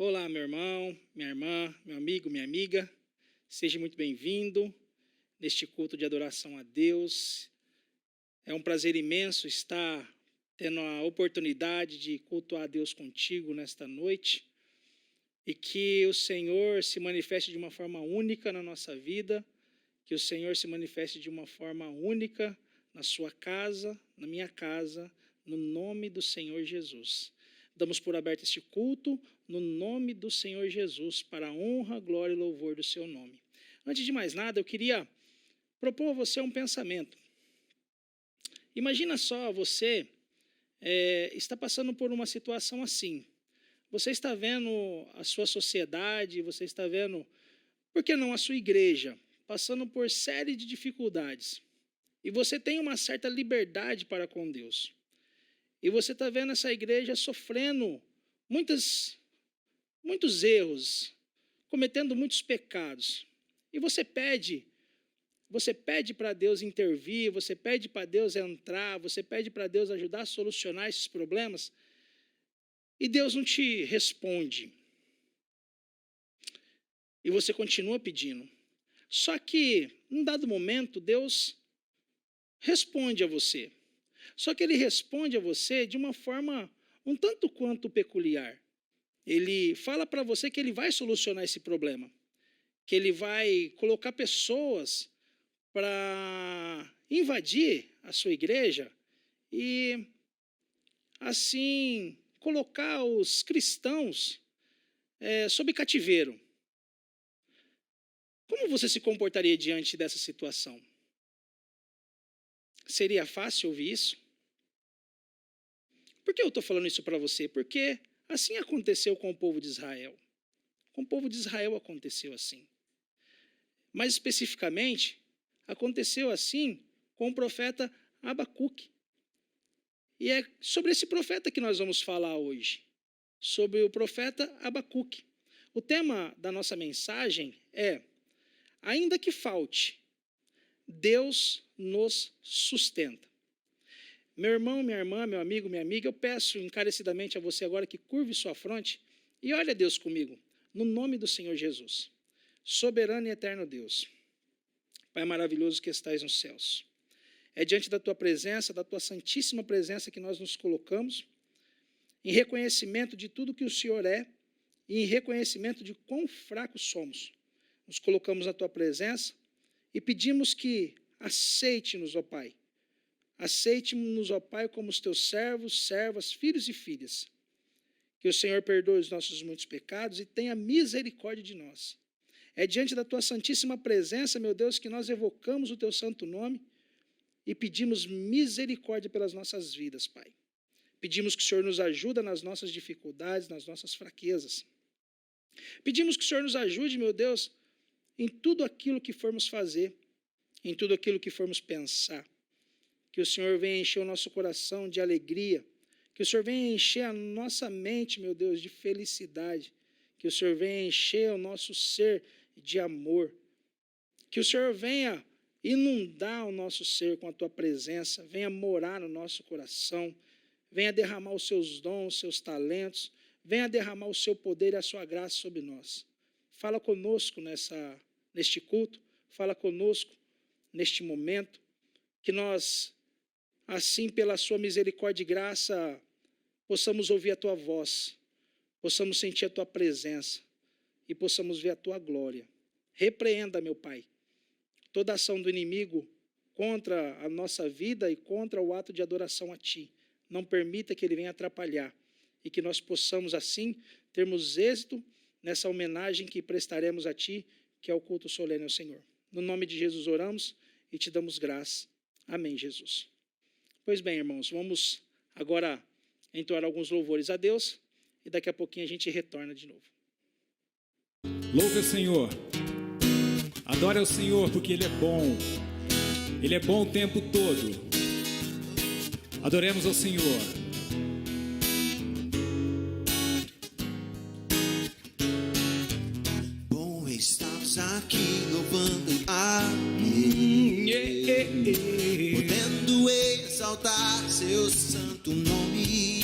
Olá, meu irmão, minha irmã, meu amigo, minha amiga. Seja muito bem-vindo neste culto de adoração a Deus. É um prazer imenso estar tendo a oportunidade de cultuar a Deus contigo nesta noite e que o Senhor se manifeste de uma forma única na nossa vida, que o Senhor se manifeste de uma forma única na sua casa, na minha casa, no nome do Senhor Jesus. Damos por aberto este culto no nome do Senhor Jesus, para a honra, glória e louvor do seu nome. Antes de mais nada, eu queria propor a você um pensamento. Imagina só, você está passando por uma situação assim. Você está vendo a sua sociedade, você está vendo, por que não a sua igreja, passando por série de dificuldades. E você tem uma certa liberdade para com Deus. E você está vendo essa igreja sofrendo muitos erros, cometendo muitos pecados. E você pede para Deus intervir, você pede para Deus entrar, você pede para Deus ajudar a solucionar esses problemas, e Deus não te responde. E você continua pedindo. Só que, num dado momento, Deus responde a você. Só que Ele responde a você de uma forma um tanto quanto peculiar. Ele fala para você que Ele vai solucionar esse problema, que Ele vai colocar pessoas para invadir a sua igreja e, assim, colocar os cristãos sob cativeiro. Como você se comportaria diante dessa situação? Seria fácil ouvir isso? Por que eu estou falando isso para você? Porque assim aconteceu com o povo de Israel. Com o povo de Israel aconteceu assim. Mais especificamente, aconteceu assim com o profeta Abacuque. E é sobre esse profeta que nós vamos falar hoje. Sobre o profeta Abacuque. O tema da nossa mensagem é: ainda que falte, Deus nos sustenta. Meu irmão, minha irmã, meu amigo, minha amiga, eu peço encarecidamente a você agora que curve sua fronte e olhe a Deus comigo, no nome do Senhor Jesus. Soberano e eterno Deus, Pai maravilhoso que estais nos céus, é diante da Tua presença, da Tua santíssima presença que nós nos colocamos, em reconhecimento de tudo que o Senhor é e em reconhecimento de quão fracos somos. Nos colocamos na Tua presença e pedimos que aceite-nos, ó Pai. Aceite-nos, ó Pai, como os Teus servos, servas, filhos e filhas. Que o Senhor perdoe os nossos muitos pecados e tenha misericórdia de nós. É diante da Tua santíssima presença, meu Deus, que nós evocamos o Teu santo nome e pedimos misericórdia pelas nossas vidas, Pai. Pedimos que o Senhor nos ajude nas nossas dificuldades, nas nossas fraquezas. Pedimos que o Senhor nos ajude, meu Deus, em tudo aquilo que formos fazer, em tudo aquilo que formos pensar. Que o Senhor venha encher o nosso coração de alegria, que o Senhor venha encher a nossa mente, meu Deus, de felicidade, que o Senhor venha encher o nosso ser de amor, que o Senhor venha inundar o nosso ser com a Tua presença, venha morar no nosso coração, venha derramar os Seus dons, os Seus talentos, venha derramar o Seu poder e a Sua graça sobre nós. Fala conosco neste culto, fala conosco neste momento, que nós, assim, pela Sua misericórdia e graça, possamos ouvir a Tua voz, possamos sentir a Tua presença e possamos ver a Tua glória. Repreenda, meu Pai, toda ação do inimigo contra a nossa vida e contra o ato de adoração a Ti. Não permita que ele venha atrapalhar e que nós possamos, assim, termos êxito nessa homenagem que prestaremos a Ti, que é o culto solene ao Senhor. No nome de Jesus oramos e Te damos graça. Amém, Jesus. Pois bem, irmãos, vamos agora entoar alguns louvores a Deus e daqui a pouquinho a gente retorna de novo. Louve o Senhor, adore ao Senhor porque Ele é bom o tempo todo. Adoremos ao Senhor. Bom, estamos aqui louvando a podendo exaltar Seu santo nome.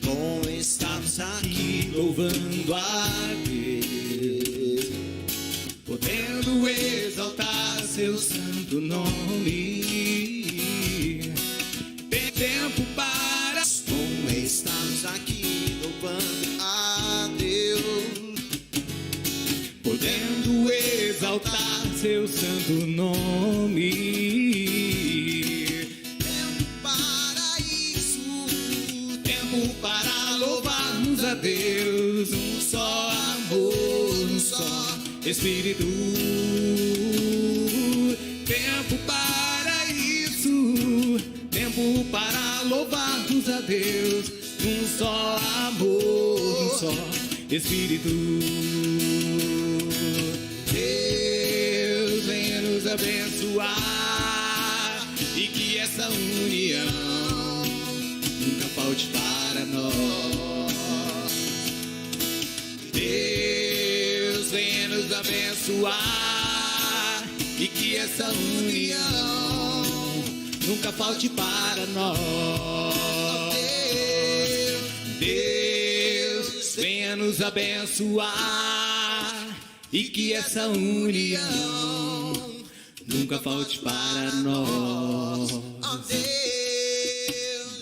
Bom, estamos aqui louvando a Deus, podendo exaltar seu santo nome. Tem tempo para bom estarmos aqui louvando a Deus, podendo exaltar seu santo nome. tempo para isso, tempo para louvarmos a Deus, um só amor, um só Espírito, tempo para isso, tempo para louvarmos a Deus, um só amor, um só Espírito, Deus venha nos abençoar e que essa união nunca falte para nós. Deus venha nos abençoar e que essa união nunca falte para nós. Deus venha nos abençoar e que essa união nunca falte para nós.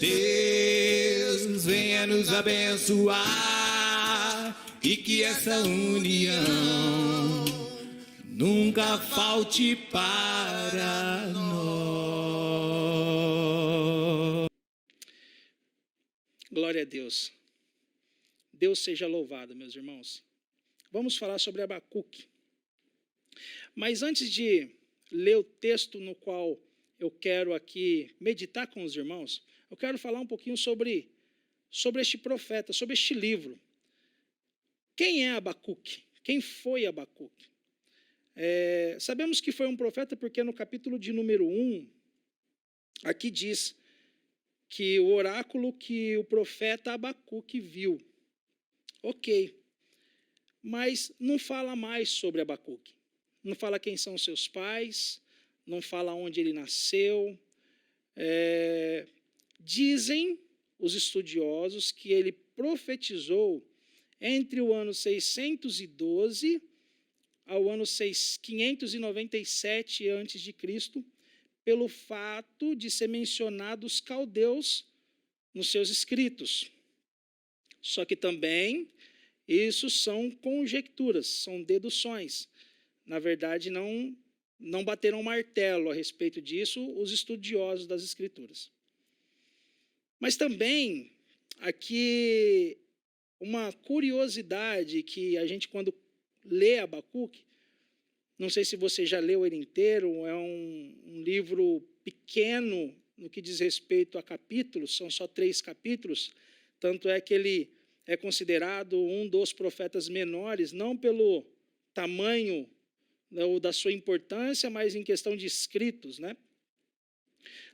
Deus venha nos abençoar e que essa união nunca falte para nós. Glória a Deus. Deus seja louvado, meus irmãos. Vamos falar sobre Abacuque. Mas antes de ler o texto no qual eu quero aqui meditar com os irmãos, eu quero falar um pouquinho sobre este profeta, sobre este livro. Quem é Abacuque? Quem foi Abacuque? Sabemos que foi um profeta porque no capítulo de número 1, aqui diz que o oráculo que o profeta Abacuque viu. Ok, mas não fala mais sobre Abacuque. Não fala quem são seus pais, não fala onde ele nasceu. Dizem os estudiosos que ele profetizou entre o ano 612 ao ano 597 a.C., pelo fato de ser mencionado os caldeus nos seus escritos. Só que também isso são conjecturas, são deduções. Na verdade, não bateram martelo a respeito disso os estudiosos das Escrituras. Mas também, aqui, uma curiosidade que a gente, quando lê Abacuque, não sei se você já leu ele inteiro, é um livro pequeno no que diz respeito a capítulos, são só 3 capítulos, tanto é que ele é considerado um dos profetas menores, não pelo tamanho da sua importância, mas em questão de escritos, né?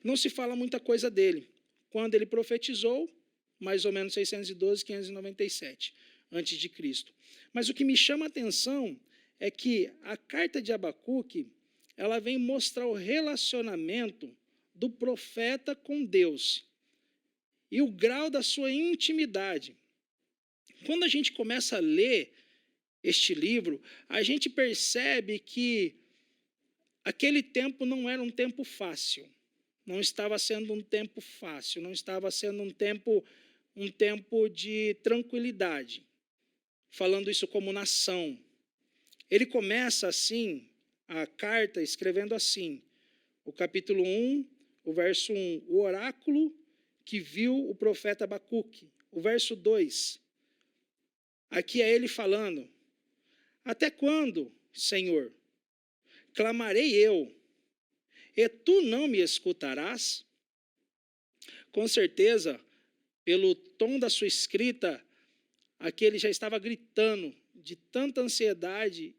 Não se fala muita coisa dele. Quando ele profetizou, mais ou menos 612, 597 antes de Cristo. Mas o que me chama a atenção é que a carta de Abacuque, ela vem mostrar o relacionamento do profeta com Deus e o grau da sua intimidade. Quando a gente começa a ler este livro, a gente percebe que aquele tempo não era um tempo fácil, não estava sendo um tempo fácil, não estava sendo um tempo de tranquilidade, falando isso como nação. Ele começa assim, a carta, escrevendo assim, o capítulo 1, o verso 1, o oráculo que viu o profeta Abacuque. O verso 2, aqui é ele falando, até quando, Senhor, clamarei eu, e tu não me escutarás? Com certeza, pelo tom da sua escrita, aqui ele já estava gritando de tanta ansiedade,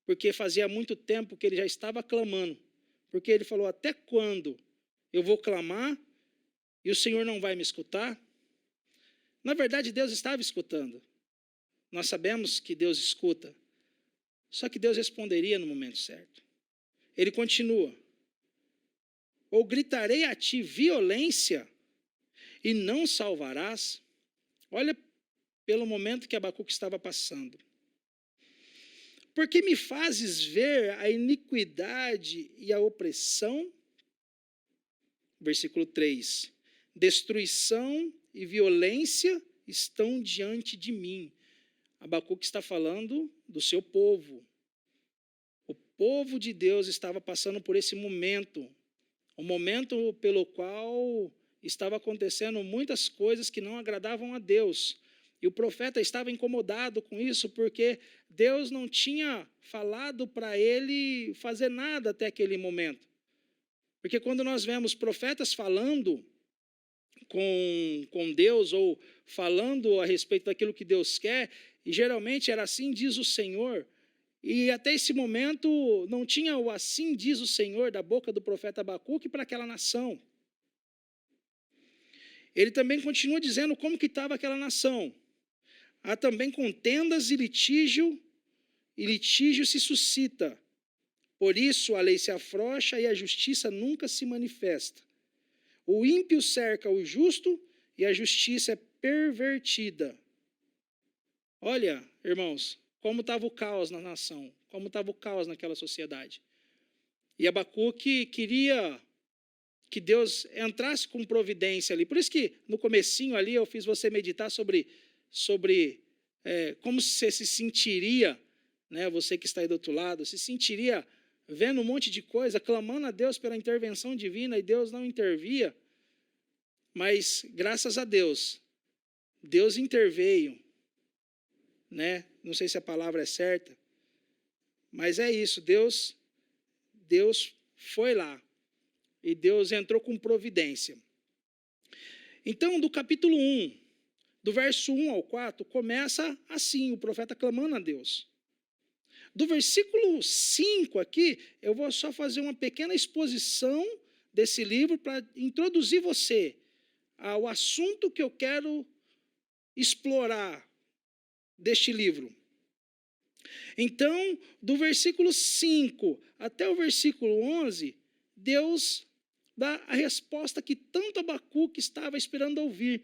porque fazia muito tempo que ele já estava clamando, porque ele falou, até quando eu vou clamar e o Senhor não vai me escutar? Na verdade, Deus estava escutando. Nós sabemos que Deus escuta, só que Deus responderia no momento certo. Ele continua, ou gritarei a ti violência e não salvarás? Olha pelo momento que Abacuque estava passando. Porque me fazes ver a iniquidade e a opressão. Versículo 3. Destruição e violência estão diante de mim. Abacuque está falando do seu povo. O povo de Deus estava passando por esse momento. Um momento pelo qual estava acontecendo muitas coisas que não agradavam a Deus. E o profeta estava incomodado com isso, porque Deus não tinha falado para ele fazer nada até aquele momento. Porque quando nós vemos profetas falando com Deus, ou falando a respeito daquilo que Deus quer, e geralmente era assim diz o Senhor, e até esse momento não tinha o assim diz o Senhor da boca do profeta Abacuque para aquela nação. Ele também continua dizendo como que estava aquela nação. Há também contendas e litígio se suscita. Por isso a lei se afrouxa e a justiça nunca se manifesta. O ímpio cerca o justo e a justiça é pervertida. Olha, irmãos, como estava o caos na nação, como estava o caos naquela sociedade. E Abacuque queria que Deus entrasse com providência ali. Por isso que no comecinho ali eu fiz você meditar sobre como você se sentiria, né, você que está aí do outro lado, se sentiria vendo um monte de coisa, clamando a Deus pela intervenção divina, e Deus não intervia. Mas, graças a Deus, Deus interveio, né? Não sei se a palavra é certa, mas é isso, Deus foi lá, e Deus entrou com providência. Então, do capítulo 1, do verso 1 ao 4, começa assim, o profeta clamando a Deus. Do versículo 5 aqui, eu vou só fazer uma pequena exposição desse livro para introduzir você ao assunto que eu quero explorar deste livro. Então, do versículo 5 até o versículo 11, Deus dá a resposta que tanto Abacuque estava esperando ouvir.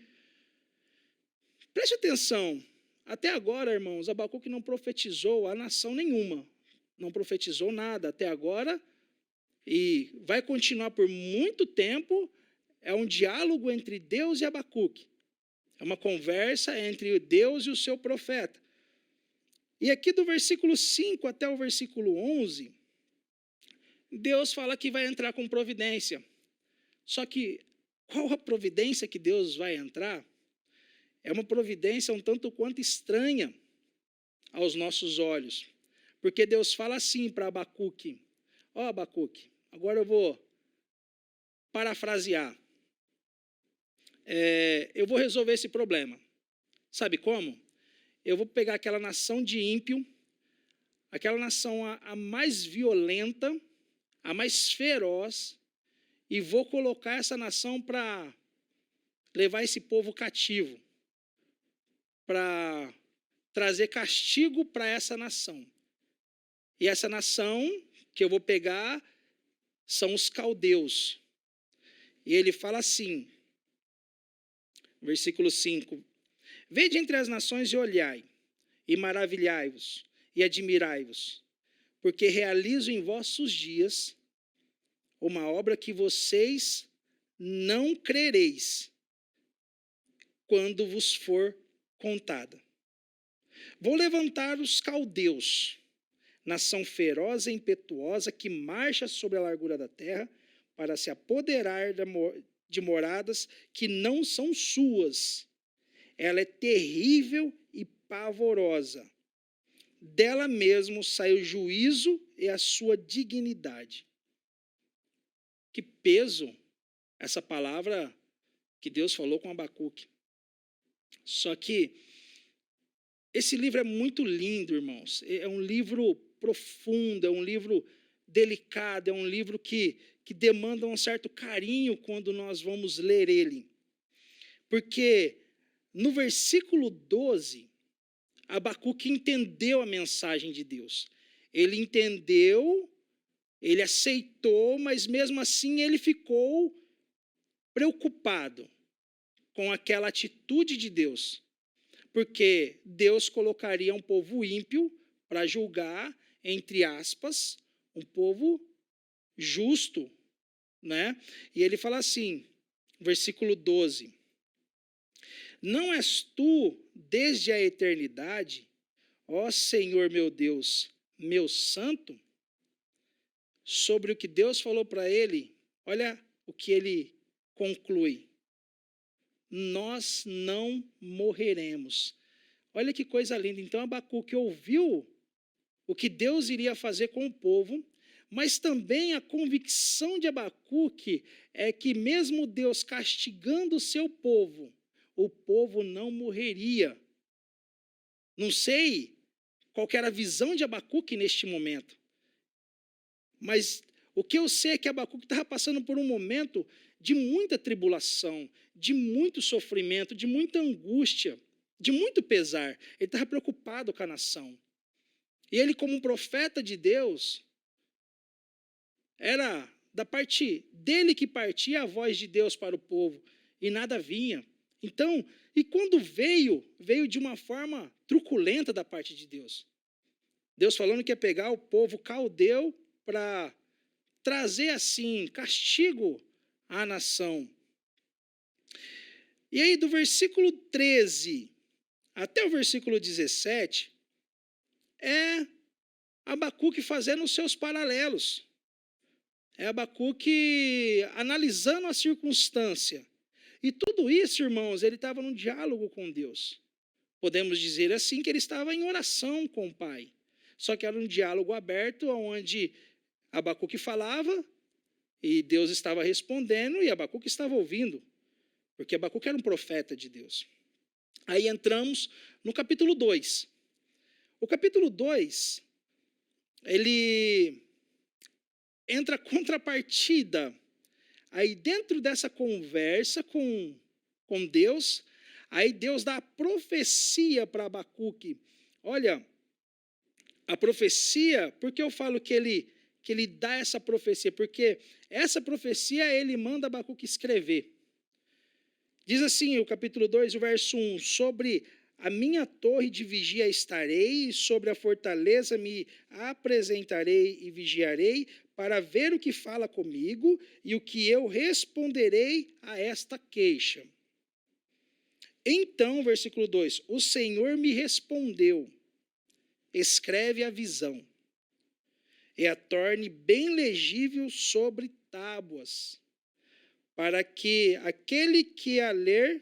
Preste atenção. Até agora, irmãos, Abacuque não profetizou a nação nenhuma. Não profetizou nada até agora. E vai continuar por muito tempo. É um diálogo entre Deus e Abacuque. É uma conversa entre Deus e o seu profeta. E aqui do versículo 5 até o versículo 11, Deus fala que vai entrar com providência. Só que qual a providência que Deus vai entrar? É uma providência um tanto quanto estranha aos nossos olhos. Porque Deus fala assim para Abacuque. Ó, Abacuque, agora eu vou parafrasear. Eu vou resolver esse problema. Sabe como? Eu vou pegar aquela nação de ímpio, aquela nação a mais violenta, a mais feroz, e vou colocar essa nação para levar esse povo cativo, para trazer castigo para essa nação. E essa nação que eu vou pegar são os caldeus. E ele fala assim, versículo 5, vede entre as nações e olhai, e maravilhai-vos, e admirai-vos, porque realizo em vossos dias uma obra que vocês não crereis, quando vos for contada. Vou levantar os caldeus, nação feroz e impetuosa que marcha sobre a largura da terra, para se apoderar de moradas que não são suas. Ela é terrível e pavorosa. Dela mesmo sai o juízo e a sua dignidade. Que peso essa palavra que Deus falou com Abacuque. Só que esse livro é muito lindo, irmãos. É um livro profundo, é um livro delicado, é um livro que demanda um certo carinho quando nós vamos ler ele. Porque no versículo 12, Abacuque entendeu a mensagem de Deus. Ele entendeu, ele aceitou, mas mesmo assim ele ficou preocupado com aquela atitude de Deus. porque Deus colocaria um povo ímpio para julgar, entre aspas, um povo justo, né? E ele fala assim, versículo 12: não és tu, desde a eternidade, ó Senhor meu Deus, meu santo? Sobre o que Deus falou para ele, olha o que ele conclui: nós não morreremos. Olha que coisa linda. Então Abacuque ouviu o que Deus iria fazer com o povo, mas também a convicção de Abacuque é que mesmo Deus castigando o seu povo, o povo não morreria. Não sei qual que era a visão de Abacuque neste momento, mas o que eu sei é que Abacuque estava passando por um momento de muita tribulação, de muito sofrimento, de muita angústia, de muito pesar. Ele estava preocupado com a nação. E ele, como um profeta de Deus, era da parte dele que partia a voz de Deus para o povo, e nada vinha. Então, e quando veio de uma forma truculenta da parte de Deus. Deus falando que ia pegar o povo caldeu para trazer, assim, castigo à nação. E aí, do versículo 13 até o versículo 17, é Abacuque fazendo os seus paralelos. É Abacuque analisando a circunstância. E tudo isso, irmãos, ele estava num diálogo com Deus. Podemos dizer assim que ele estava em oração com o Pai. Só que era um diálogo aberto, onde Abacuque falava e Deus estava respondendo e Abacuque estava ouvindo. Porque Abacuque era um profeta de Deus. Aí entramos no capítulo 2. O capítulo 2, ele entra contrapartida. Aí dentro dessa conversa com Deus, aí Deus dá a profecia para Abacuque. Olha, a profecia, por que eu falo que ele dá essa profecia? Porque essa profecia ele manda Abacuque escrever. Diz assim, o capítulo 2, o verso 1, sobre a minha torre de vigia estarei, e sobre a fortaleza me apresentarei e vigiarei, para ver o que fala comigo e o que eu responderei a esta queixa. Então, versículo 2, o Senhor me respondeu, escreve a visão, e a torne bem legível sobre tábuas, para que aquele que a ler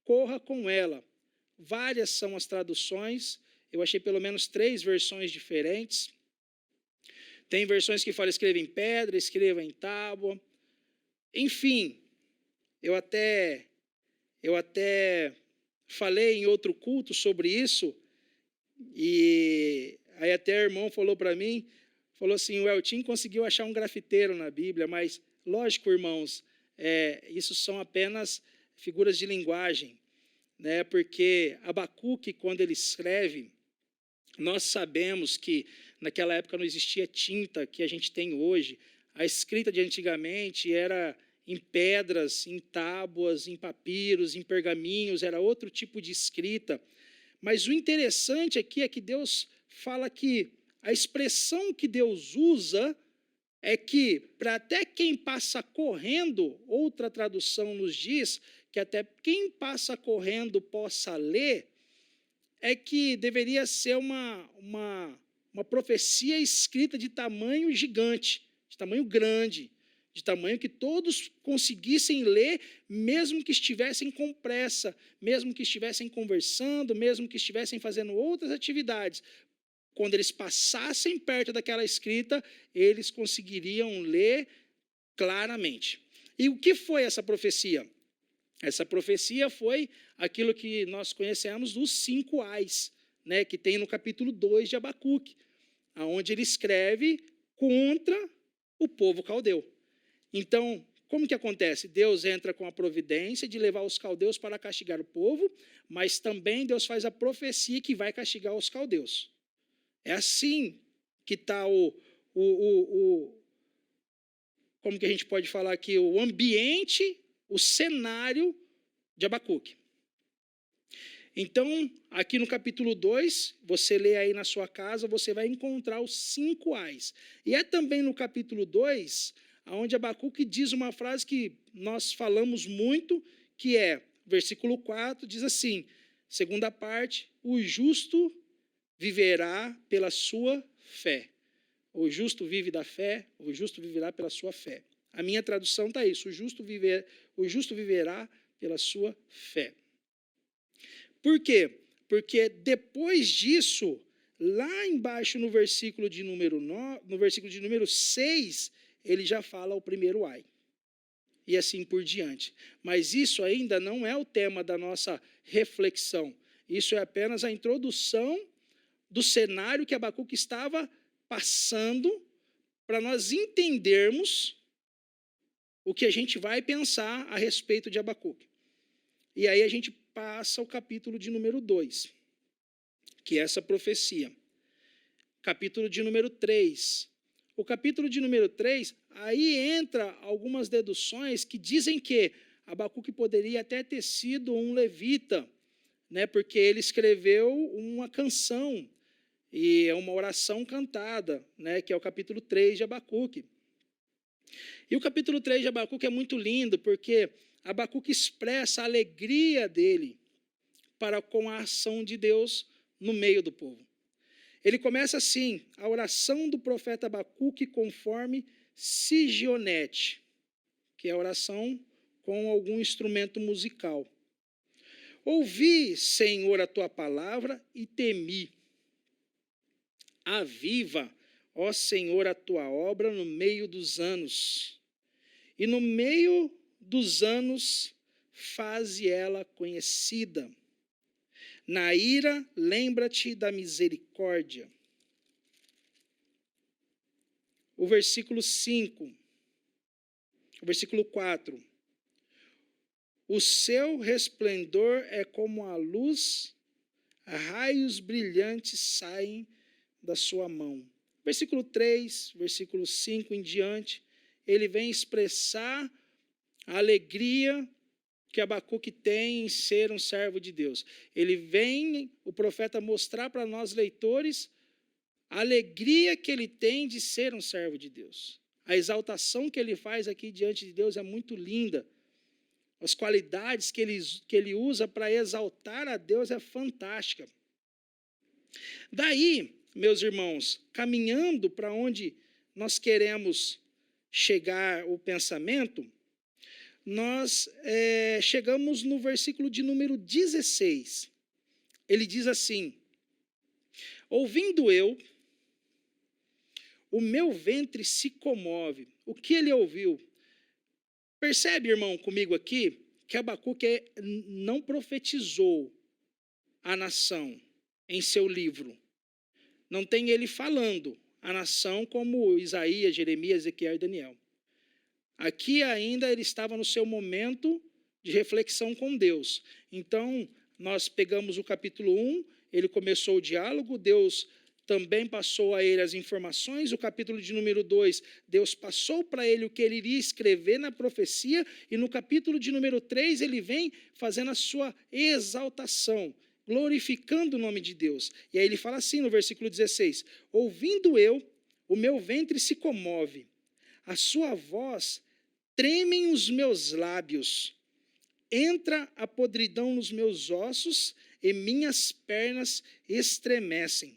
corra com ela. Várias são as traduções, eu achei pelo menos 3 versões diferentes. Tem versões que falam escreva em pedra, escreva em tábua. Enfim, eu até falei em outro culto sobre isso, e aí até o irmão falou para mim, falou assim, o Eltim conseguiu achar um grafiteiro na Bíblia, mas lógico, irmãos, isso são apenas figuras de linguagem, né? Porque Abacuque, quando ele escreve, nós sabemos que naquela época não existia tinta que a gente tem hoje. A escrita de antigamente era em pedras, em tábuas, em papiros, em pergaminhos, era outro tipo de escrita. Mas o interessante aqui é que Deus fala que a expressão que Deus usa é que, para até quem passa correndo, outra tradução nos diz que até quem passa correndo possa ler, é que deveria ser uma profecia escrita de tamanho gigante, de tamanho grande, de tamanho que todos conseguissem ler, mesmo que estivessem com pressa, mesmo que estivessem conversando, mesmo que estivessem fazendo outras atividades. Quando eles passassem perto daquela escrita, eles conseguiriam ler claramente. E o que foi essa profecia? Essa profecia foi aquilo que nós conhecemos dos 5 ais, né, que tem no capítulo 2 de Abacuque, onde ele escreve contra o povo caldeu. Então, como que acontece? Deus entra com a providência de levar os caldeus para castigar o povo, mas também Deus faz a profecia que vai castigar os caldeus. É assim que está como que a gente pode falar aqui, o ambiente, o cenário de Abacuque. Então, aqui no capítulo 2, você lê aí na sua casa, você vai encontrar os 5 ais. E é também no capítulo 2, onde Abacuque diz uma frase que nós falamos muito, que é, versículo 4, diz assim, segunda parte, o justo viverá pela sua fé. O justo vive da fé, o justo viverá pela sua fé. A minha tradução está isso, o justo viverá pela sua fé. Por quê? Porque depois disso, lá embaixo no versículo de número 6, ele já fala o primeiro ai. E assim por diante. Mas isso ainda não é o tema da nossa reflexão. Isso é apenas a introdução do cenário que Abacuque estava passando para nós entendermos o que a gente vai pensar a respeito de Abacuque. E aí a gente passa ao capítulo de número 2, que é essa profecia. Capítulo de número 3. O capítulo de número 3, aí entra algumas deduções que dizem que Abacuque poderia até ter sido um levita, né, porque ele escreveu uma canção, e é uma oração cantada, né, que é o capítulo 3 de Abacuque. E o capítulo 3 de Abacuque é muito lindo, porque Abacuque expressa a alegria dele para com a ação de Deus no meio do povo. Ele começa assim, a oração do profeta Abacuque conforme Sigionete, que é a oração com algum instrumento musical. Ouvi, Senhor, a tua palavra e temi. Aviva, ó Senhor, a tua obra no meio dos anos. E no meio dos anos, faze ela conhecida. Na ira, lembra-te da misericórdia. O versículo 5, o versículo 4. O seu resplendor é como a luz, raios brilhantes saem da sua mão. Versículo 3, versículo 5 em diante, ele vem expressar a alegria que Abacuque tem em ser um servo de Deus. Ele vem, o profeta, mostrar para nós leitores a alegria que ele tem de ser um servo de Deus. A exaltação que ele faz aqui diante de Deus é muito linda. As qualidades que ele usa para exaltar a Deus é fantástica. Daí, meus irmãos, caminhando para onde nós queremos chegar o pensamento, nós chegamos no versículo de número 16. Ele diz assim, ouvindo eu, o meu ventre se comove. O que ele ouviu? Percebe, irmão, comigo aqui, que Abacuque não profetizou a nação em seu livro. Não tem ele falando a nação como Isaías, Jeremias, Ezequiel e Daniel. Aqui ainda ele estava no seu momento de reflexão com Deus. Então, nós pegamos o capítulo 1, ele começou o diálogo, Deus também passou a ele as informações. O capítulo de número 2, Deus passou para ele o que ele iria escrever na profecia. E no capítulo de número 3, ele vem fazendo a sua exaltação, glorificando o nome de Deus. E aí ele fala assim no versículo 16, ouvindo eu, o meu ventre se comove, a sua voz tremem os meus lábios, entra a podridão nos meus ossos e minhas pernas estremecem.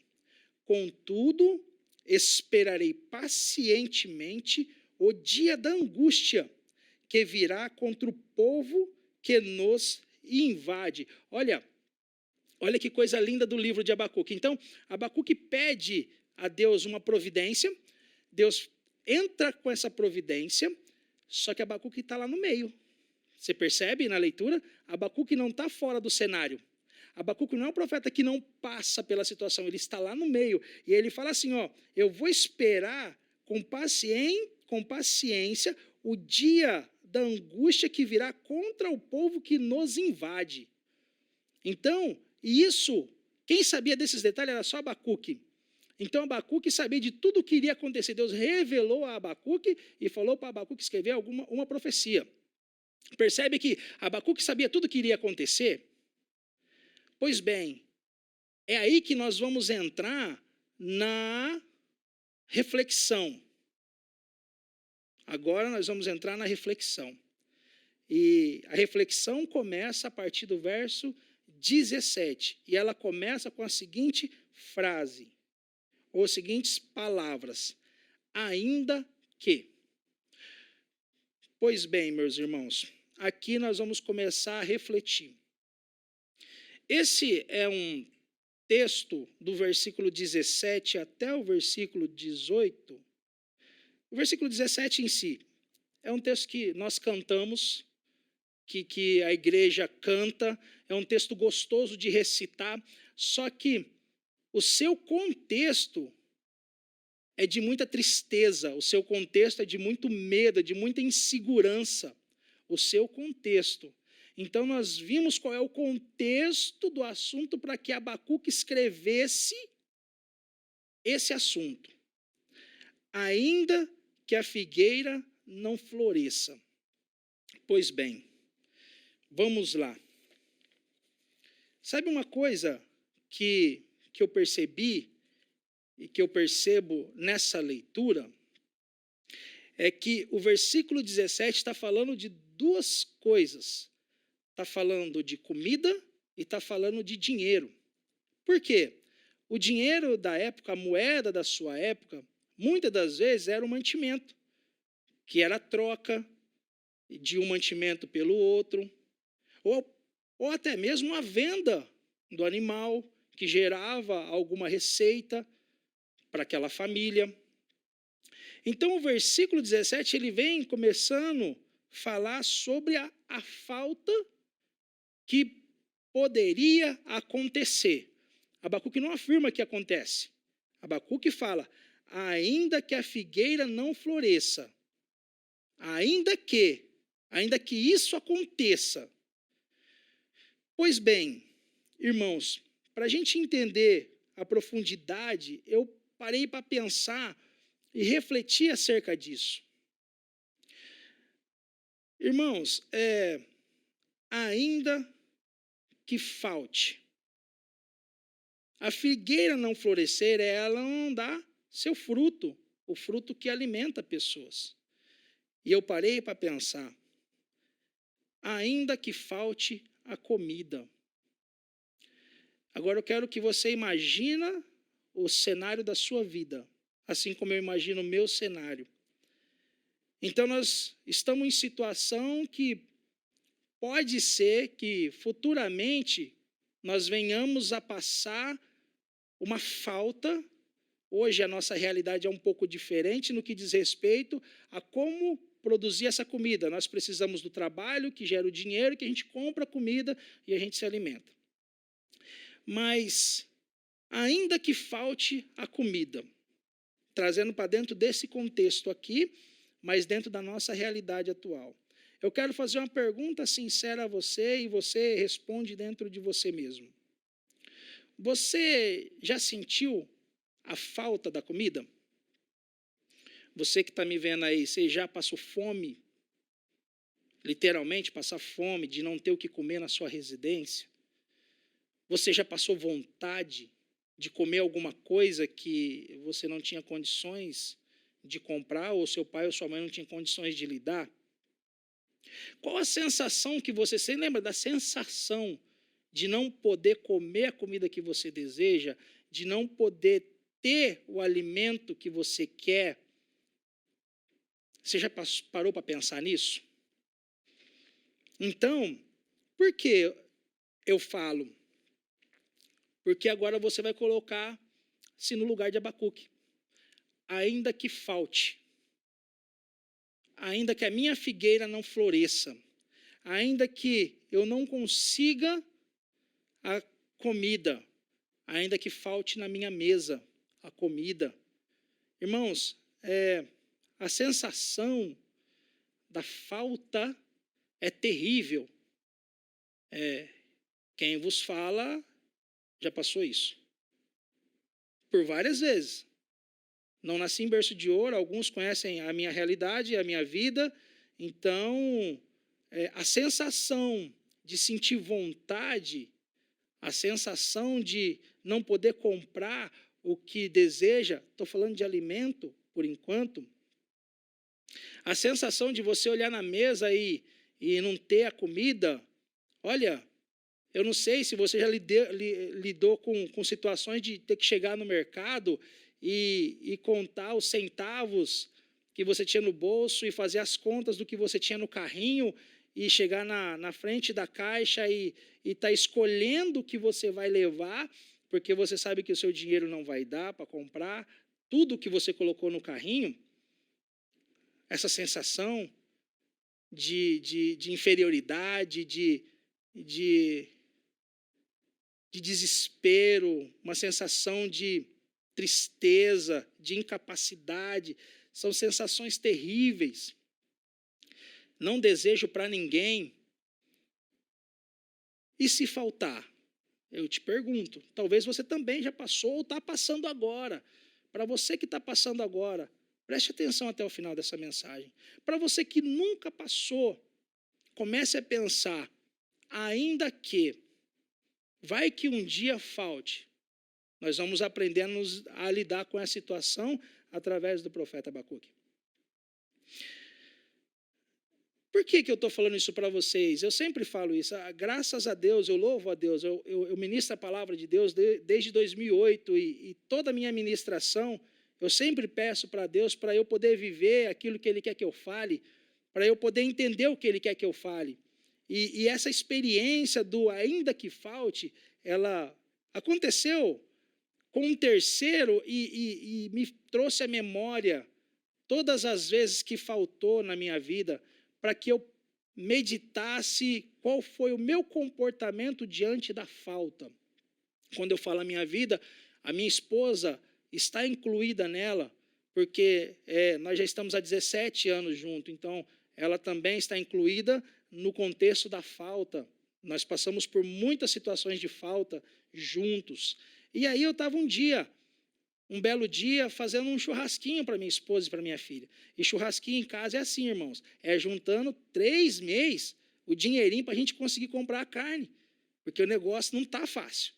Contudo, esperarei pacientemente o dia da angústia que virá contra o povo que nos invade. Olha que coisa linda do livro de Abacuque. Então, Abacuque pede a Deus uma providência, Deus entra com essa providência, só que Abacuque está lá no meio. Você percebe na leitura? Abacuque não está fora do cenário. Abacuque não é um profeta que não passa pela situação, ele está lá no meio. E ele fala assim, eu vou esperar com paciência o dia da angústia que virá contra o povo que nos invade. Então, isso, quem sabia desses detalhes era só Abacuque. Então, Abacuque sabia de tudo o que iria acontecer. Deus revelou a Abacuque e falou para Abacuque escrever uma profecia. Percebe que Abacuque sabia tudo o que iria acontecer? Pois bem, é aí que nós vamos entrar na reflexão. Agora nós vamos entrar na reflexão. E a reflexão começa a partir do verso 17. E ela começa com a seguinte frase, ou as seguintes palavras: ainda que. Pois bem, meus irmãos, aqui nós vamos começar a refletir. Esse é um texto do versículo 17 até o versículo 18. O versículo 17 em si é um texto que nós cantamos, que a igreja canta, é um texto gostoso de recitar, só que o seu contexto é de muita tristeza, o seu contexto é de muito medo, de muita insegurança, o seu contexto. Então, nós vimos qual é o contexto do assunto para que Abacuque escrevesse esse assunto. Ainda que a figueira não floresça. Pois bem, vamos lá. Sabe uma coisa que eu percebi e que eu percebo nessa leitura? É que o versículo 17 está falando de duas coisas. Está falando de comida e está falando de dinheiro. Por quê? O dinheiro da época, a moeda da sua época, muitas das vezes era um mantimento, que era a troca de um mantimento pelo outro, ou até mesmo a venda do animal, que gerava alguma receita para aquela família. Então, o versículo 17, ele vem começando a falar sobre a falta que poderia acontecer. Abacuque não afirma que acontece. Abacuque fala, ainda que a figueira não floresça, ainda que isso aconteça. Pois bem, irmãos, para a gente entender a profundidade, eu parei para pensar e refletir acerca disso. Irmãos, ainda que falte. A figueira não florescer, ela não dá seu fruto, o fruto que alimenta pessoas. E eu parei para pensar, ainda que falte a comida. Agora eu quero que você imagine o cenário da sua vida, assim como eu imagino o meu cenário. Então nós estamos em situação que pode ser que futuramente nós venhamos a passar uma falta. Hoje a nossa realidade é um pouco diferente no que diz respeito a como produzir essa comida. Nós precisamos do trabalho que gera o dinheiro, que a gente compra a comida e a gente se alimenta. Mas, ainda que falte a comida, trazendo para dentro desse contexto aqui, mas dentro da nossa realidade atual, eu quero fazer uma pergunta sincera a você e você responde dentro de você mesmo. Você já sentiu a falta da comida? Você que está me vendo aí, você já passou fome? Literalmente passar fome de não ter o que comer na sua residência? Você já passou vontade de comer alguma coisa que você não tinha condições de comprar, ou seu pai ou sua mãe não tinha condições de lhe dar? Qual a sensação que você lembra da sensação de não poder comer a comida que você deseja, de não poder ter o alimento que você quer? Você já parou para pensar nisso? Então, por que eu falo? Porque agora você vai colocar-se no lugar de Abacuque. Ainda que falte, ainda que a minha figueira não floresça, ainda que eu não consiga a comida, ainda que falte na minha mesa a comida. Irmãos, a sensação da falta é terrível. Quem vos fala já passou isso. Por várias vezes. Não nasci em berço de ouro, alguns conhecem a minha realidade, a minha vida. Então, a sensação de sentir vontade, a sensação de não poder comprar o que deseja, estou falando de alimento por enquanto, a sensação de você olhar na mesa e não ter a comida. Olha, eu não sei se você já lidou com situações de ter que chegar no mercado e contar os centavos que você tinha no bolso e fazer as contas do que você tinha no carrinho e chegar na frente da caixa e estar escolhendo o que você vai levar, porque você sabe que o seu dinheiro não vai dar para comprar tudo que você colocou no carrinho. Essa sensação de inferioridade, de desespero, uma sensação de tristeza, de incapacidade, são sensações terríveis. Não desejo para ninguém. E se faltar? Eu te pergunto, talvez você também já passou ou está passando agora. Para você que está passando agora, preste atenção até o final dessa mensagem. Para você que nunca passou, comece a pensar, ainda que, vai que um dia falte. Nós vamos aprender a lidar com essa situação através do profeta Abacuque. Por que eu estou falando isso para vocês? Eu sempre falo isso, graças a Deus, eu louvo a Deus, eu ministro a palavra de Deus desde 2008 e toda a minha ministração, eu sempre peço para Deus para eu poder viver aquilo que Ele quer que eu fale, para eu poder entender o que Ele quer que eu fale. E essa experiência do ainda que falte, ela aconteceu com um terceiro e me trouxe à memória todas as vezes que faltou na minha vida, para que eu meditasse qual foi o meu comportamento diante da falta. Quando eu falo a minha vida, a minha esposa está incluída nela, porque nós já estamos há 17 anos juntos, então ela também está incluída no contexto da falta. Nós passamos por muitas situações de falta juntos. E aí eu estava um belo dia, fazendo um churrasquinho para minha esposa e para minha filha. E churrasquinho em casa é assim, irmãos, juntando 3 meses o dinheirinho para a gente conseguir comprar a carne, porque o negócio não está fácil.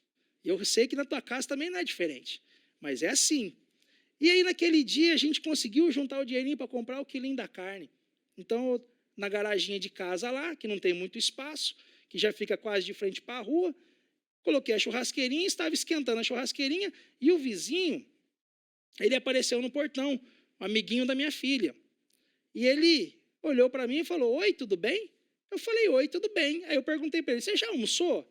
E eu sei que na tua casa também não é diferente, mas é assim. E aí naquele dia a gente conseguiu juntar o dinheirinho para comprar o quilinho da carne. Então, na garaginha de casa lá, que não tem muito espaço, que já fica quase de frente para a rua, coloquei a churrasqueirinha, estava esquentando a churrasqueirinha, e o vizinho, ele apareceu no portão, um amiguinho da minha filha. E ele olhou para mim e falou, oi, tudo bem? Eu falei, oi, tudo bem. Aí eu perguntei para ele, você já almoçou?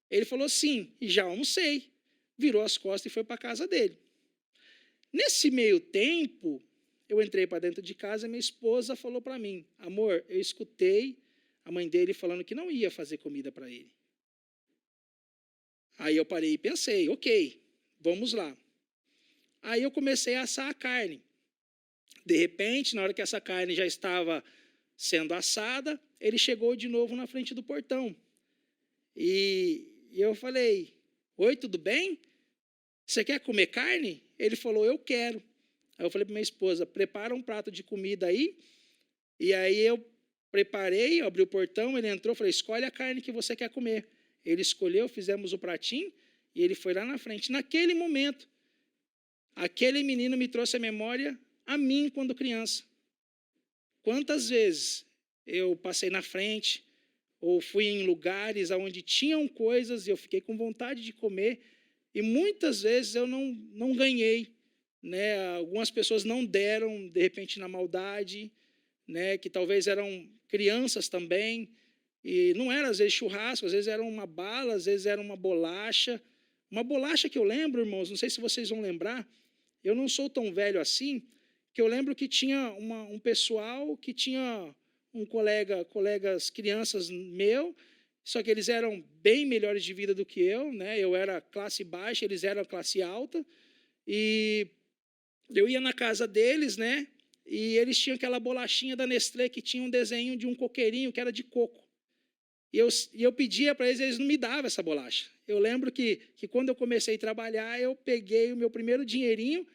Ele falou, sim, e já almocei. Virou as costas e foi para a casa dele. Nesse meio tempo, eu entrei para dentro de casa e minha esposa falou para mim, amor, eu escutei a mãe dele falando que não ia fazer comida para ele. Aí eu parei e pensei, ok, vamos lá. Aí eu comecei a assar a carne. De repente, na hora que essa carne já estava sendo assada, ele chegou de novo na frente do portão. E eu falei, oi, tudo bem? Você quer comer carne? Ele falou, eu quero. Aí eu falei para minha esposa, prepara um prato de comida aí. E aí eu preparei, abri o portão, ele entrou, falei, escolhe a carne que você quer comer. Ele escolheu, fizemos o pratinho e ele foi lá na frente. Naquele momento, aquele menino me trouxe a memória a mim quando criança. Quantas vezes eu passei na frente ou fui em lugares onde tinham coisas e eu fiquei com vontade de comer e muitas vezes eu não ganhei, né? Algumas pessoas não deram, de repente, na maldade, né? Que talvez eram crianças também. E não era, às vezes, churrasco, às vezes era uma bala, às vezes era uma bolacha. Uma bolacha que eu lembro, irmãos, não sei se vocês vão lembrar, eu não sou tão velho assim, que eu lembro que tinha um pessoal que tinha colegas, crianças meu, só que eles eram bem melhores de vida do que eu, né? Eu era classe baixa, eles eram classe alta, e eu ia na casa deles, né? E eles tinham aquela bolachinha da Nestlé que tinha um desenho de um coqueirinho que era de coco. E eu pedia para eles não me davam essa bolacha. Eu lembro que quando eu comecei a trabalhar, eu peguei o meu primeiro dinheirinho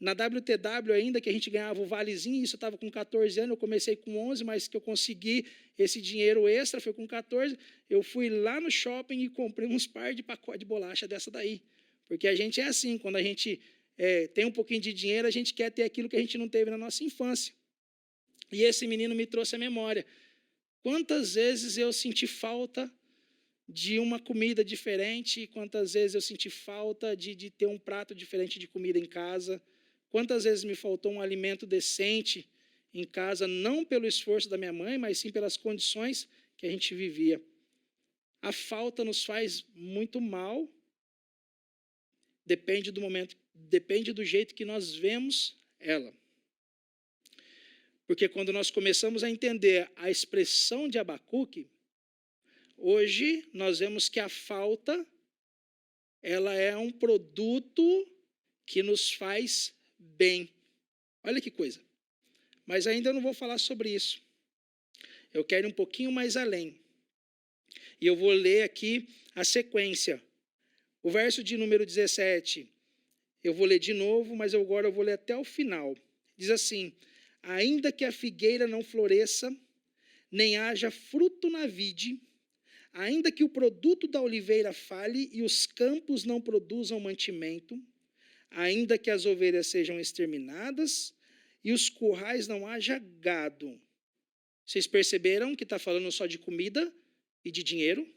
Na WTW ainda, que a gente ganhava o valezinho, isso eu estava com 14 anos, eu comecei com 11, mas que eu consegui esse dinheiro extra, foi com 14, eu fui lá no shopping e comprei uns par de pacote de bolacha dessa daí. Porque a gente é assim, quando a gente tem um pouquinho de dinheiro, a gente quer ter aquilo que a gente não teve na nossa infância. E esse menino me trouxe a memória. Quantas vezes eu senti falta de uma comida diferente, quantas vezes eu senti falta de ter um prato diferente de comida em casa, quantas vezes me faltou um alimento decente em casa, não pelo esforço da minha mãe, mas sim pelas condições que a gente vivia. A falta nos faz muito mal, depende do momento, depende do jeito que nós vemos ela. Porque quando nós começamos a entender a expressão de Abacuque, hoje nós vemos que a falta, ela é um produto que nos faz bem. Olha que coisa. Mas ainda eu não vou falar sobre isso. Eu quero ir um pouquinho mais além. E eu vou ler aqui a sequência. O verso de número 17, eu vou ler de novo, mas agora eu vou ler até o final. Diz assim: ainda que a figueira não floresça, nem haja fruto na vide, ainda que o produto da oliveira falhe e os campos não produzam mantimento, ainda que as ovelhas sejam exterminadas e os currais não haja gado. Vocês perceberam que está falando só de comida e de dinheiro,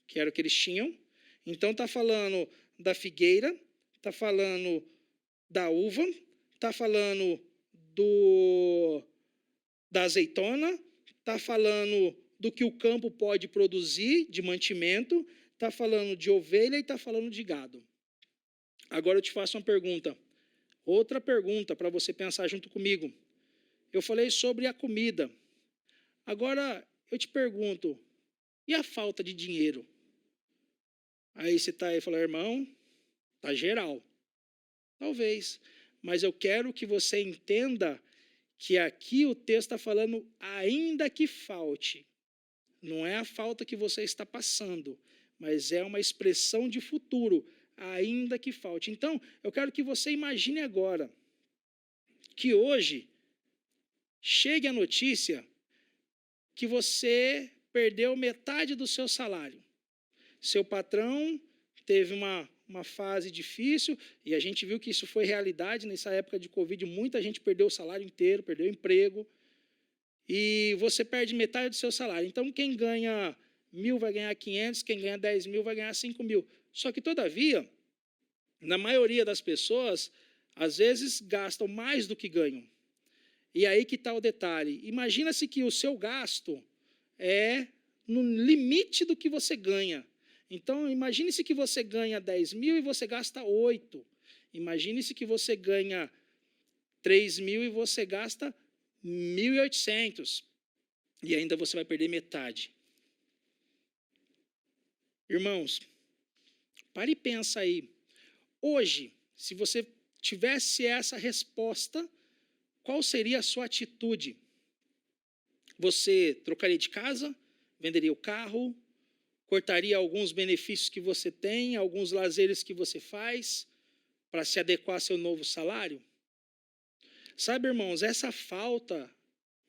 que era o que eles tinham? Então está falando da figueira, está falando da uva, está falando da azeitona, está falando do que o campo pode produzir de mantimento, está falando de ovelha e está falando de gado. Agora eu te faço uma pergunta, outra pergunta para você pensar junto comigo. Eu falei sobre a comida. Agora eu te pergunto, e a falta de dinheiro? Aí você está aí e fala, irmão, está geral. Talvez, mas eu quero que você entenda que aqui o texto está falando ainda que falte. Não é a falta que você está passando, mas é uma expressão de futuro, ainda que falte. Então, eu quero que você imagine agora que hoje chegue a notícia que você perdeu metade do seu salário. Seu patrão teve uma fase difícil, e a gente viu que isso foi realidade nessa época de Covid, muita gente perdeu o salário inteiro, perdeu o emprego, e você perde metade do seu salário. Então, quem ganha 1.000 vai ganhar 500, quem ganha 10.000 vai ganhar 5.000. Só que, todavia, na maioria das pessoas, às vezes gastam mais do que ganham. E aí que está o detalhe. Imagina-se que o seu gasto é no limite do que você ganha. Então, imagine-se que você ganha 10.000 e você gasta 8. Imagine-se que você ganha 3.000 e você gasta 1.800. E ainda você vai perder metade. Irmãos, pare e pensa aí. Hoje, se você tivesse essa resposta, qual seria a sua atitude? Você trocaria de casa? Venderia o carro? Cortaria alguns benefícios que você tem, alguns lazeres que você faz, para se adequar ao seu novo salário? Sabe, irmãos, essa falta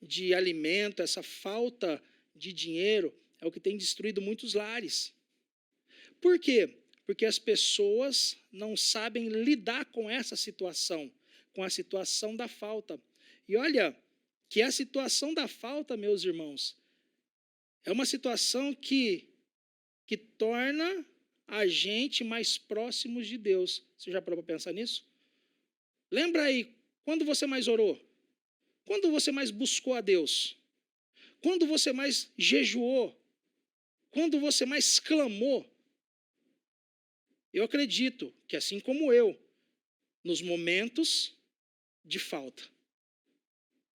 de alimento, essa falta de dinheiro, é o que tem destruído muitos lares. Por quê? Porque as pessoas não sabem lidar com essa situação, com a situação da falta. E olha, que a situação da falta, meus irmãos, é uma situação que torna a gente mais próximos de Deus. Você já parou para pensar nisso? Lembra aí, quando você mais orou? Quando você mais buscou a Deus? Quando você mais jejuou? Quando você mais clamou? Eu acredito que, assim como eu, nos momentos de falta,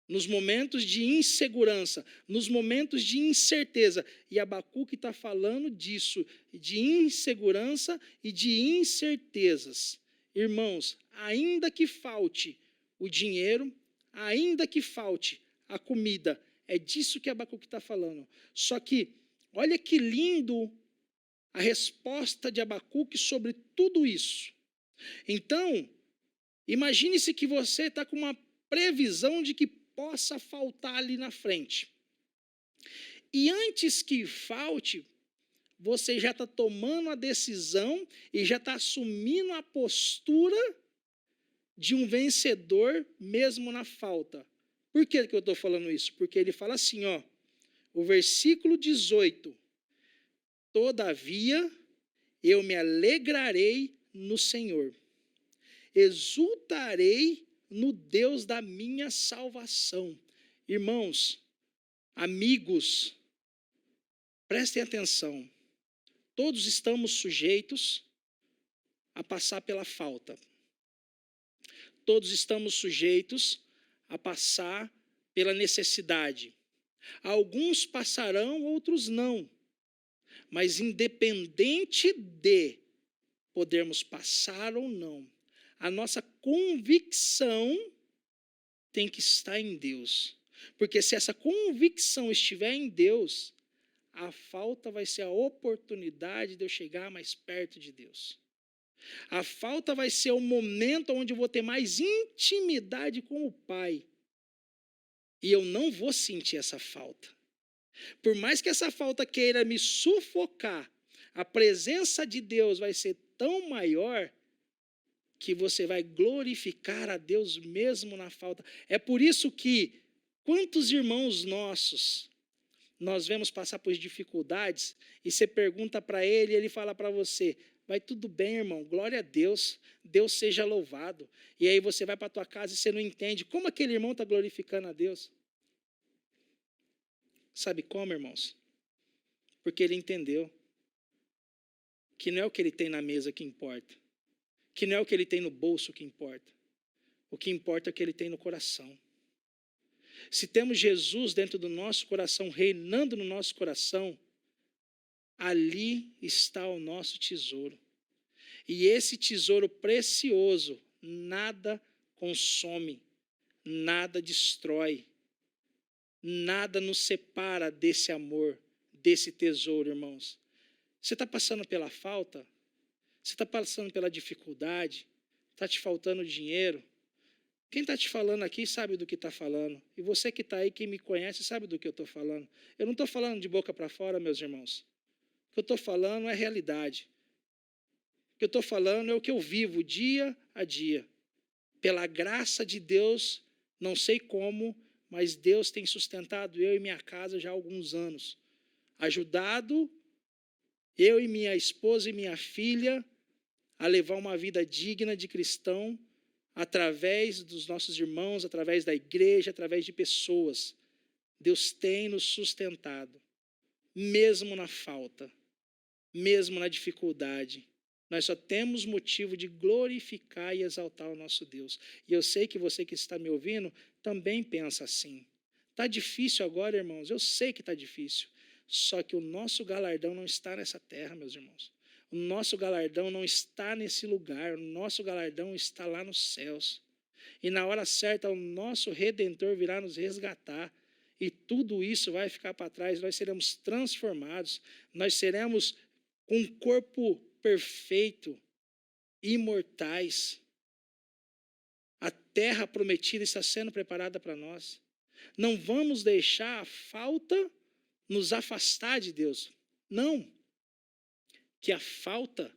nos momentos de insegurança, nos momentos de incerteza. E Abacuque está falando disso, de insegurança e de incertezas. Irmãos, ainda que falte o dinheiro, ainda que falte a comida, é disso que Abacuque está falando. Só que, olha que lindo a resposta de Abacuque sobre tudo isso. Então, Imagine-se que você está com uma previsão de que possa faltar ali na frente. E antes que falte, você já está tomando a decisão e já está assumindo a postura de um vencedor mesmo na falta. Por que eu estou falando isso? Porque ele fala assim, ó, o versículo 18. Todavia, eu me alegrarei no Senhor. Exultarei no Deus da minha salvação. Irmãos, amigos, prestem atenção. Todos estamos sujeitos a passar pela falta. Todos estamos sujeitos a passar pela necessidade. Alguns passarão, outros não. Mas independente de podermos passar ou não, a nossa convicção tem que estar em Deus. Porque se essa convicção estiver em Deus, a falta vai ser a oportunidade de eu chegar mais perto de Deus. A falta vai ser o momento onde eu vou ter mais intimidade com o Pai. E eu não vou sentir essa falta. Por mais que essa falta queira me sufocar, a presença de Deus vai ser tão maior que você vai glorificar a Deus mesmo na falta. É por isso que quantos irmãos nossos nós vemos passar por dificuldades e você pergunta para ele e ele fala para você, vai tudo bem, irmão, glória a Deus, Deus seja louvado. E aí você vai para a tua casa e você não entende como aquele irmão está glorificando a Deus. Sabe como, irmãos? Porque ele entendeu que não é o que ele tem na mesa que importa, que não é o que ele tem no bolso que importa. O que importa é o que ele tem no coração. Se temos Jesus dentro do nosso coração, reinando no nosso coração, ali está o nosso tesouro. E esse tesouro precioso, nada consome, nada destrói, nada nos separa desse amor, desse tesouro, irmãos. Você está passando pela falta? Você está passando pela dificuldade? Está te faltando dinheiro? Quem está te falando aqui sabe do que está falando. E você que está aí, quem me conhece, sabe do que eu estou falando. Eu não estou falando de boca para fora, meus irmãos. O que eu estou falando é realidade. O que eu estou falando é o que eu vivo dia a dia. Pela graça de Deus, não sei como, mas Deus tem sustentado eu e minha casa já há alguns anos. Ajudado eu e minha esposa e minha filha a levar uma vida digna de cristão, através dos nossos irmãos, através da igreja, através de pessoas. Deus tem nos sustentado, mesmo na falta, mesmo na dificuldade. Nós só temos motivo de glorificar e exaltar o nosso Deus. E eu sei que você que está me ouvindo também pensa assim. Está difícil agora, irmãos? Eu sei que está difícil. Só que o nosso galardão não está nessa terra, meus irmãos. O nosso galardão não está nesse lugar. O nosso galardão está lá nos céus. E na hora certa, o nosso Redentor virá nos resgatar. E tudo isso vai ficar para trás. Nós seremos transformados. Nós seremos com um corpo perfeito, imortais. A terra prometida está sendo preparada para nós. Não vamos deixar a falta nos afastar de Deus. Não. Que a falta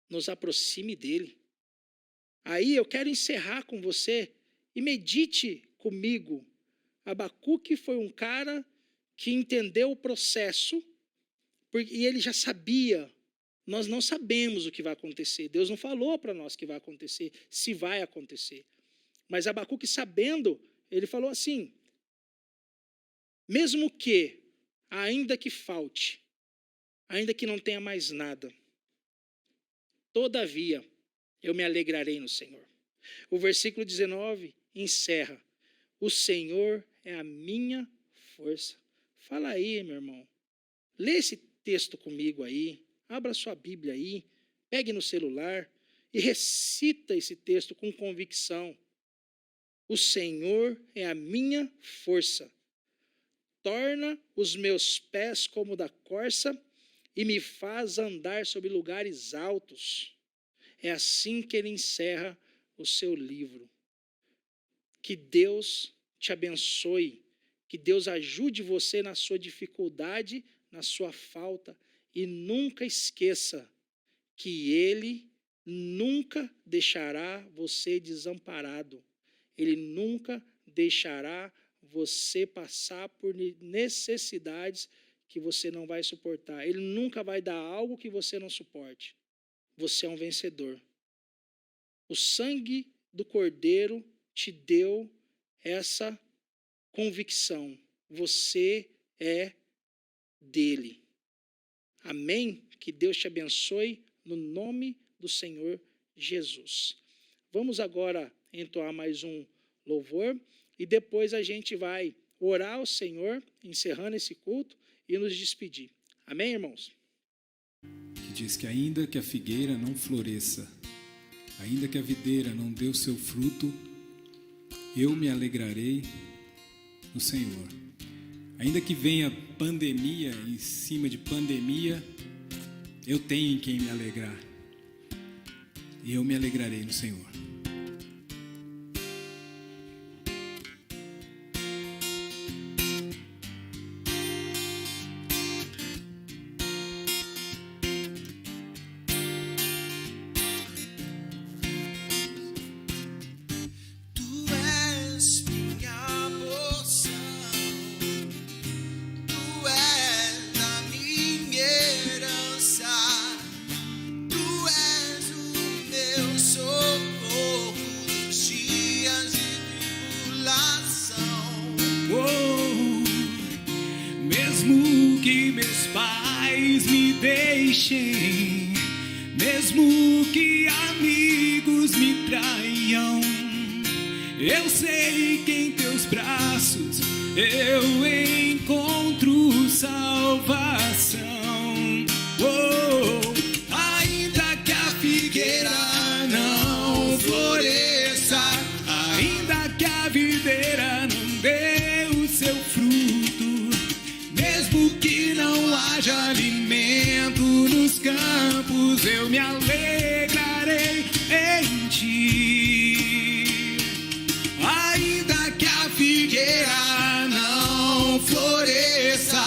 nos aproxime dele. Aí eu quero encerrar com você e medite comigo. Abacuque foi um cara que entendeu o processo e ele já sabia. Nós não sabemos o que vai acontecer. Deus não falou para nós que vai acontecer, se vai acontecer. Mas Abacuque, sabendo, ele falou assim, mesmo que, ainda que falte, ainda que não tenha mais nada, todavia, eu me alegrarei no Senhor. O versículo 19 encerra, o Senhor é a minha força. Fala aí, meu irmão, lê esse texto comigo aí, abra sua Bíblia aí, pegue no celular e recita esse texto com convicção. O Senhor é a minha força. Torna os meus pés como da corça e me faz andar sobre lugares altos. É assim que ele encerra o seu livro. Que Deus te abençoe, que Deus ajude você na sua dificuldade, na sua falta, e nunca esqueça que Ele nunca deixará você desamparado. Ele nunca deixará você passar por necessidades que você não vai suportar. Ele nunca vai dar algo que você não suporte. Você é um vencedor. O sangue do Cordeiro te deu essa convicção. Você é dele. Amém? Que Deus te abençoe no nome do Senhor Jesus. Vamos agora entoar mais um louvor e depois a gente vai orar ao Senhor, encerrando esse culto e nos despedir. Amém, irmãos? Que diz que ainda que a figueira não floresça, ainda que a videira não dê o seu fruto, eu me alegrarei no Senhor. Ainda que venha pandemia em cima de pandemia, eu tenho em quem me alegrar. E eu me alegrarei no Senhor. Mesmo que amigos me traiam, eu sei que em teus braços eu encontro salvação. Ainda que a figueira não floresça, ainda que a videira não dê o seu fruto, mesmo que não haja alimento nos campos, eu me alegrarei em ti. Ainda que a figueira não floresça,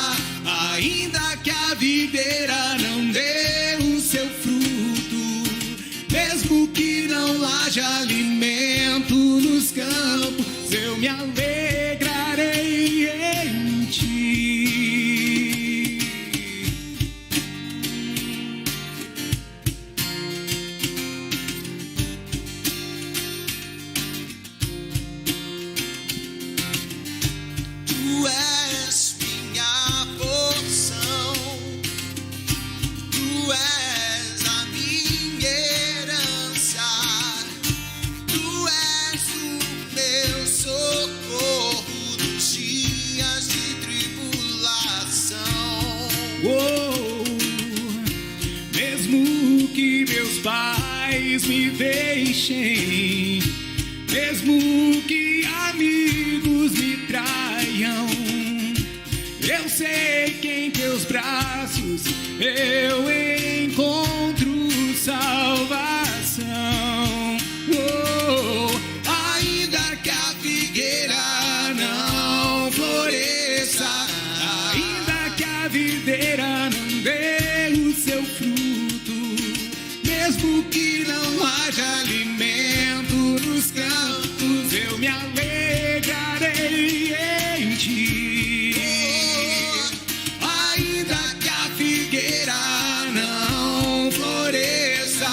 ainda que a videira não dê o seu fruto, mesmo que não haja alimento nos campos, eu me alegrarei em ti. Mesmo que meus pais me deixem, mesmo que amigos me traiam, eu sei que em teus braços eu encontro salvação. Ainda que a figueira não floresça, ainda que a videira não dê o seu fruto, mesmo que não haja alimento nos campos, eu me alegrarei em ti. Ainda que a figueira não floresça,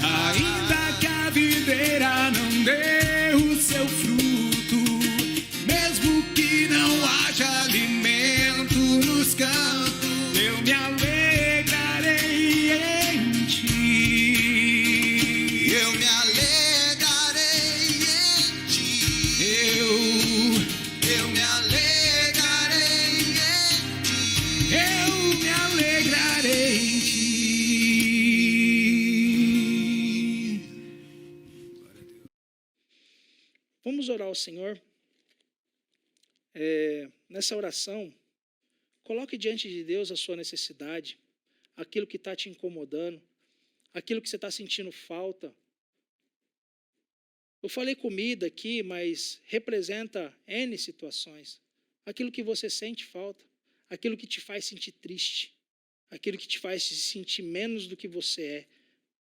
ainda que a videira não dê o seu fruto, mesmo que não haja alimento nos campos, eu me alegrarei em ti. Eu me alegrarei em ti. Eu me alegrarei em ti. Eu me alegrarei em ti. Vamos orar ao Senhor. Nessa oração, coloque diante de Deus a sua necessidade, aquilo que está te incomodando, aquilo que você está sentindo falta. Eu falei comida aqui, mas representa N situações. Aquilo que você sente falta, aquilo que te faz sentir triste, aquilo que te faz se sentir menos do que você é.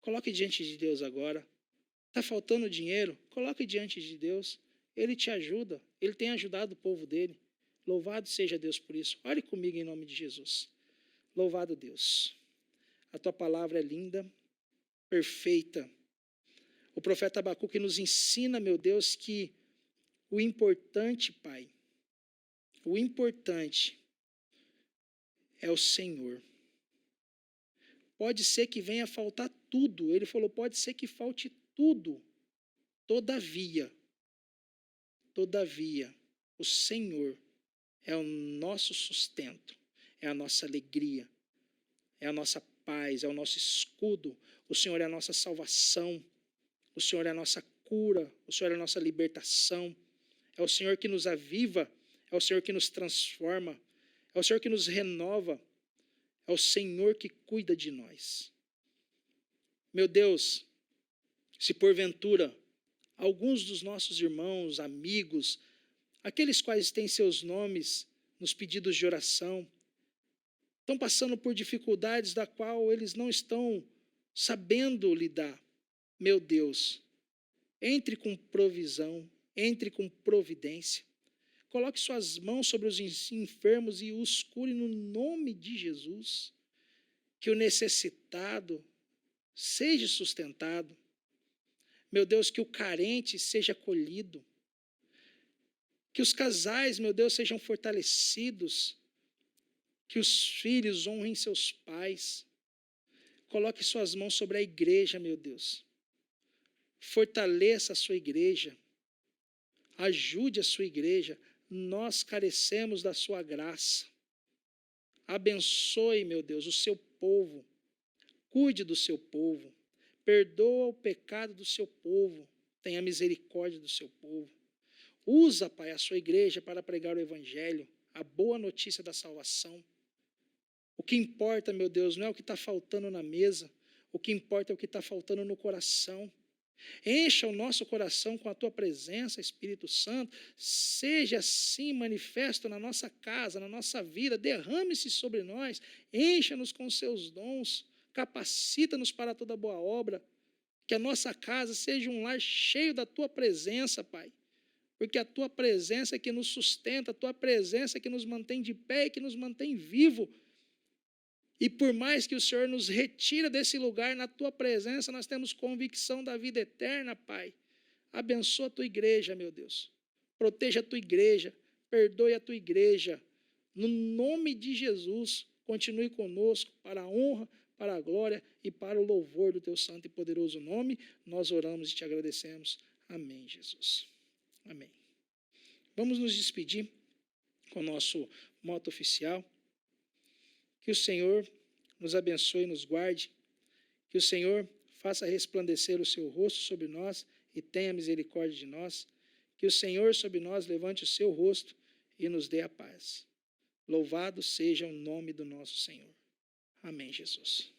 Coloque diante de Deus agora. Está faltando dinheiro? Coloque diante de Deus. Ele te ajuda, Ele tem ajudado o povo dele. Louvado seja Deus por isso. Ore comigo em nome de Jesus. Louvado Deus. A tua palavra é linda, perfeita. O profeta Abacuque nos ensina, meu Deus, que o importante, Pai, o importante é o Senhor. Pode ser que venha faltar tudo. Ele falou, pode ser que falte tudo. Todavia, o Senhor é o nosso sustento, é a nossa alegria, é a nossa paz, é o nosso escudo. O Senhor é a nossa salvação. O Senhor é a nossa cura, o Senhor é a nossa libertação, é o Senhor que nos aviva, é o Senhor que nos transforma, é o Senhor que nos renova, é o Senhor que cuida de nós. Meu Deus, se porventura alguns dos nossos irmãos, amigos, aqueles quais têm seus nomes nos pedidos de oração, estão passando por dificuldades da qual eles não estão sabendo lidar, meu Deus, entre com provisão, entre com providência. Coloque suas mãos sobre os enfermos e os cure no nome de Jesus. Que o necessitado seja sustentado. Meu Deus, que o carente seja acolhido. Que os casais, meu Deus, sejam fortalecidos. Que os filhos honrem seus pais. Coloque suas mãos sobre a igreja, meu Deus. Fortaleça a sua igreja, ajude a sua igreja, nós carecemos da sua graça. Abençoe, meu Deus, o seu povo, cuide do seu povo, perdoa o pecado do seu povo, tenha misericórdia do seu povo. Usa, Pai, a sua igreja para pregar o evangelho, a boa notícia da salvação. O que importa, meu Deus, não é o que está faltando na mesa, o que importa é o que está faltando no coração. Encha o nosso coração com a tua presença, Espírito Santo. Seja assim manifesto na nossa casa, na nossa vida. Derrame-se sobre nós. Encha-nos com os seus dons. Capacita-nos para toda boa obra. Que a nossa casa seja um lar cheio da tua presença, Pai. Porque a tua presença é que nos sustenta, a tua presença é que nos mantém de pé e que nos mantém vivo. E por mais que o Senhor nos retira desse lugar, na tua presença, nós temos convicção da vida eterna, Pai. Abençoa a tua igreja, meu Deus. Proteja a tua igreja, perdoe a tua igreja. No nome de Jesus, continue conosco para a honra, para a glória e para o louvor do teu santo e poderoso nome. Nós oramos e te agradecemos. Amém, Jesus. Amém. Vamos nos despedir com o nosso moto oficial. Que o Senhor nos abençoe e nos guarde. Que o Senhor faça resplandecer o seu rosto sobre nós e tenha misericórdia de nós. Que o Senhor sobre nós levante o seu rosto e nos dê a paz. Louvado seja o nome do nosso Senhor. Amém, Jesus.